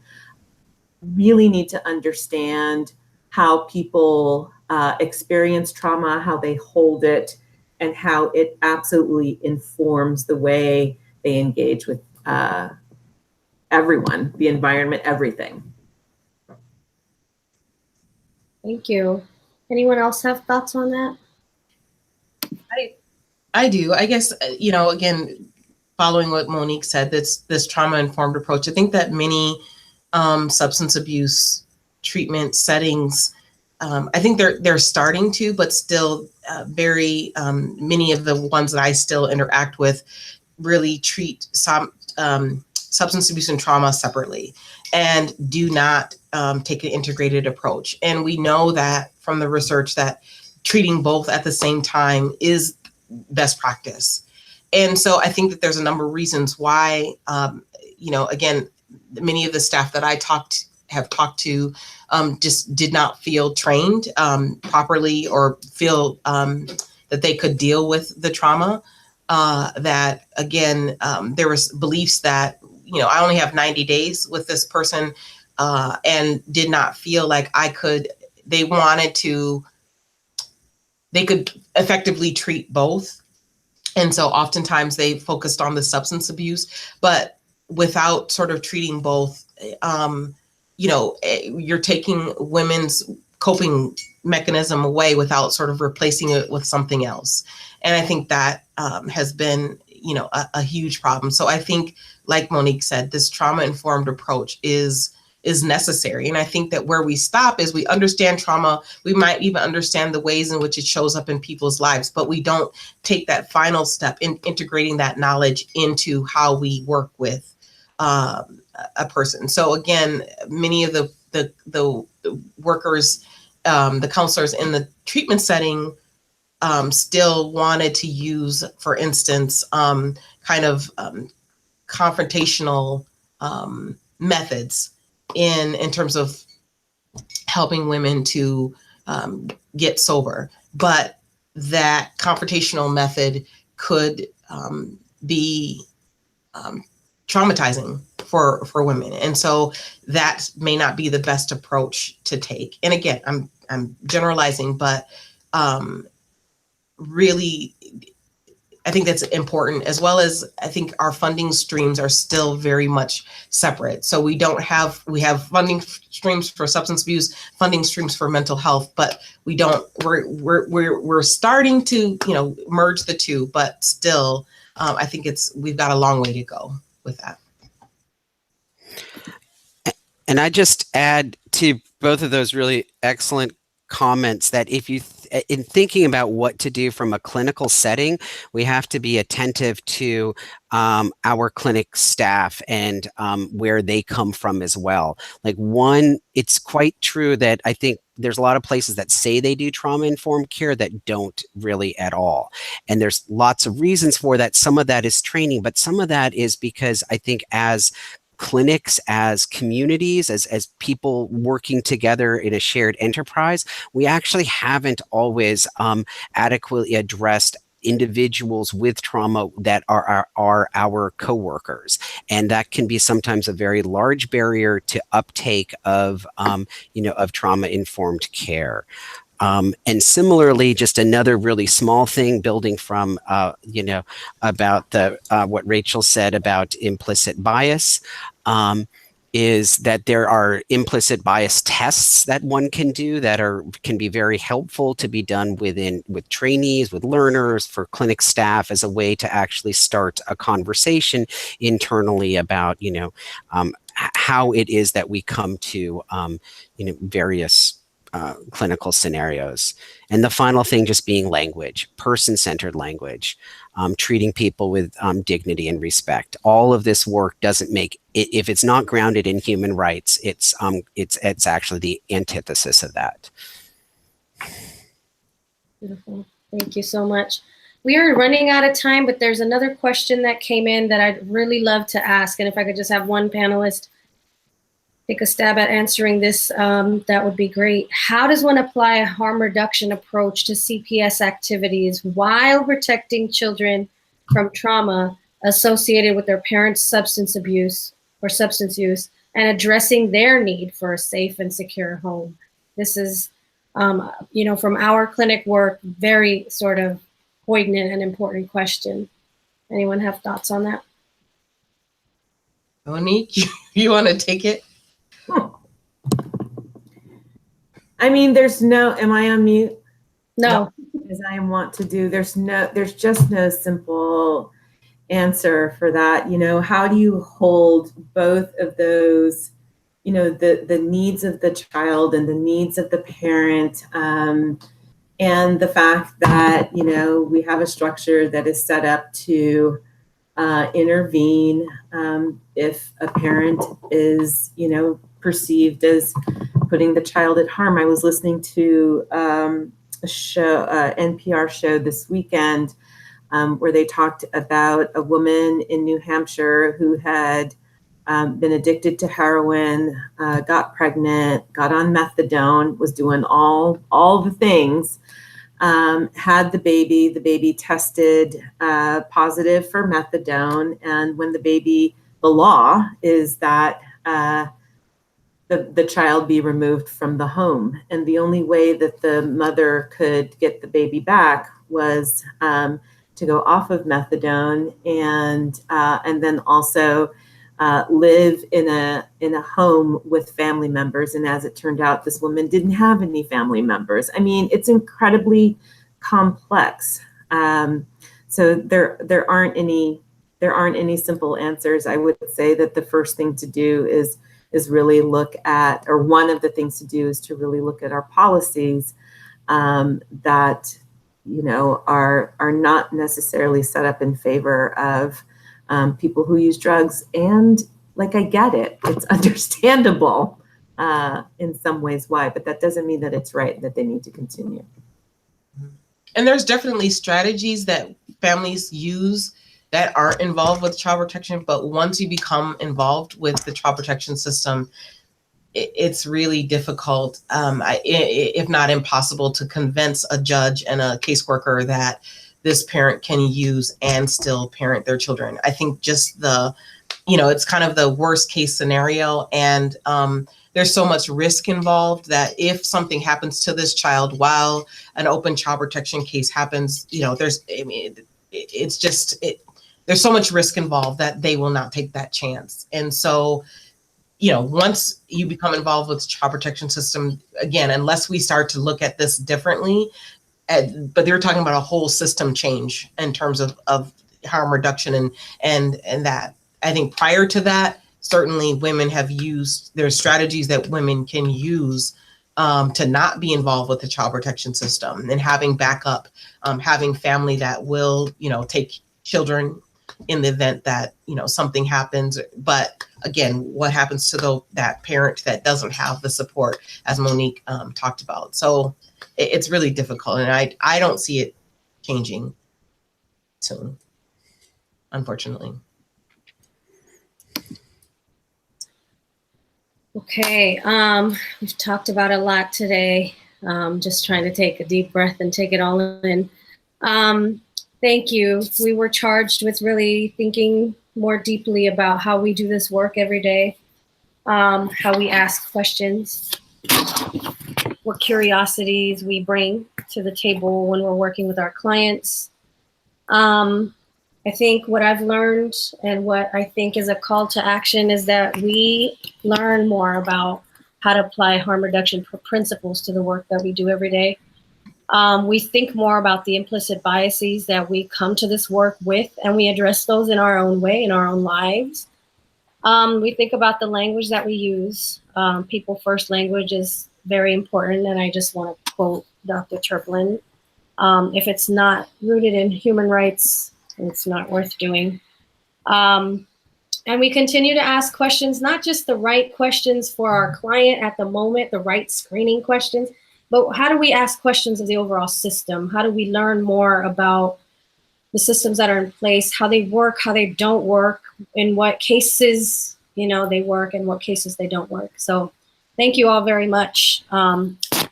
really need to understand how people experience trauma, how they hold it, and how it absolutely informs the way they engage with everyone, the environment, everything. Thank you. Anyone else have thoughts on that? I do. I guess, again, following what Monique said, this trauma-informed approach, I think that many substance abuse treatment settings, I think they're starting to, but still very many of the ones that I still interact with really treat substance abuse and trauma separately and do not take an integrated approach. And we know that from the research that treating both at the same time is best practice. And so I think that there's a number of reasons why, again, many of the staff that I have talked to just did not feel trained properly or feel that they could deal with the trauma. That again, there was beliefs that, I only have 90 days with this person and did not feel like they could effectively treat both. And so oftentimes they focused on the substance abuse, but without sort of treating both, you're taking women's coping mechanism away without sort of replacing it with something else. And I think that has been, a huge problem. So I think, like Monique said, this trauma-informed approach is necessary. And I think that where we stop is we understand trauma. We might even understand the ways in which it shows up in people's lives, but we don't take that final step in integrating that knowledge into how we work with a person. So again, many of the workers, the counselors in the treatment setting still wanted to use, for instance, confrontational methods in terms of helping women to get sober, but that confrontational method could be traumatizing for women. And so that may not be the best approach to take. And again, I'm generalizing, but really, I think that's important, as well as I think our funding streams are still very much separate. So we have funding streams for substance abuse, funding streams for mental health, but we're starting to, merge the two, but still, I think we've got a long way to go with that. And I just add to both of those really excellent comments that if you in thinking about what to do from a clinical setting, we have to be attentive to our clinic staff and where they come from as well. Like it's quite true that I think there's a lot of places that say they do trauma-informed care that don't really at all. And there's lots of reasons for that. Some of that is training, but some of that is because I think as clinics, as communities, as people working together in a shared enterprise, we actually haven't always adequately addressed individuals with trauma that are our coworkers. And that can be sometimes a very large barrier to uptake of trauma-informed care. And similarly, just another really small thing, building from, about what Rachel said about implicit bias, is that there are implicit bias tests that one can do that can be very helpful to be done with trainees, with learners, for clinic staff, as a way to actually start a conversation internally about, how it is that we come to, various clinical scenarios. And the final thing just being language, person-centered language, treating people with dignity and respect. All of this work doesn't make it, if it's not grounded in human rights, it's actually the antithesis of that. Beautiful. Thank you so much. We are running out of time, but there's another question that came in that I'd really love to ask. And if I could just have one panelist take a stab at answering this, that would be great. How does one apply a harm reduction approach to CPS activities while protecting children from trauma associated with their parents' substance abuse or substance use, and addressing their need for a safe and secure home? This is, from our clinic work, very sort of poignant and important question. Anyone have thoughts on that? Monique, you want to take it? I mean, am I on mute? No. As I want to do, there's just no simple answer for that. How do you hold both of those, the needs of the child and the needs of the parent, and the fact that, we have a structure that is set up to intervene if a parent is, perceived as putting the child at harm. I was listening to a show, NPR show this weekend, where they talked about a woman in New Hampshire who had been addicted to heroin, got pregnant, got on methadone, was doing all the things, had the baby tested positive for methadone. And when the law is that the child be removed from the home. And the only way that the mother could get the baby back was to go off of methadone and then also live in a home with family members. And as it turned out, this woman didn't have any family members. I mean, it's incredibly complex. So there aren't any simple answers. I would say that the first thing to do is really look at, or one of the things to do is to really look at our policies that are not necessarily set up in favor of people who use drugs. And I get it, it's understandable in some ways why, but that doesn't mean that it's right, that they need to continue. And there's definitely strategies that families use that aren't involved with child protection, but once you become involved with the child protection system, it's really difficult, if not impossible, to convince a judge and a caseworker that this parent can use and still parent their children. I think just the it's kind of the worst case scenario. And there's so much risk involved that if something happens to this child while an open child protection case happens, there's so much risk involved that they will not take that chance. And so, once you become involved with the child protection system, again, unless we start to look at this differently, but they're talking about a whole system change in terms of harm reduction and that. I think prior to that, certainly women have used, there's strategies that women can use to not be involved with the child protection system, and having backup, having family that will, take children in the event that, something happens. But again, what happens to that parent that doesn't have the support, as Monique talked about. So it's really difficult, and I don't see it changing soon, unfortunately. Okay, we've talked about a lot today. Just trying to take a deep breath and take it all in. Thank you. We were charged with really thinking more deeply about how we do this work every day, how we ask questions, what curiosities we bring to the table when we're working with our clients. I think what I've learned and what I think is a call to action is that we learn more about how to apply harm reduction principles to the work that we do every day. We think more about the implicit biases that we come to this work with, and we address those in our own way, in our own lives. We think about the language that we use. People first language is very important, and I just want to quote Dr. Turplin. If it's not rooted in human rights, it's not worth doing. And we continue to ask questions, not just the right questions for our client at the moment, the right screening questions, but how do we ask questions of the overall system? How do we learn more about the systems that are in place, how they work, how they don't work, in what cases, they work, and what cases they don't work. So thank you all very much.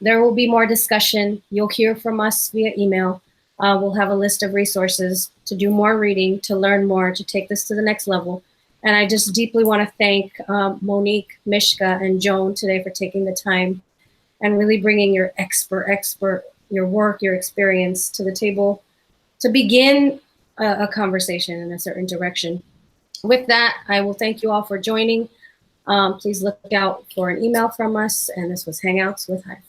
There will be more discussion. You'll hear from us via email. We'll have a list of resources to do more reading, to learn more, to take this to the next level. And I just deeply want to thank Monique, Mishka, and Joan today for taking the time and really bringing your your work, your experience to the table to begin a conversation in a certain direction. With that, I will thank you all for joining. Please look out for an email from us. And this was Hangouts with HIVE.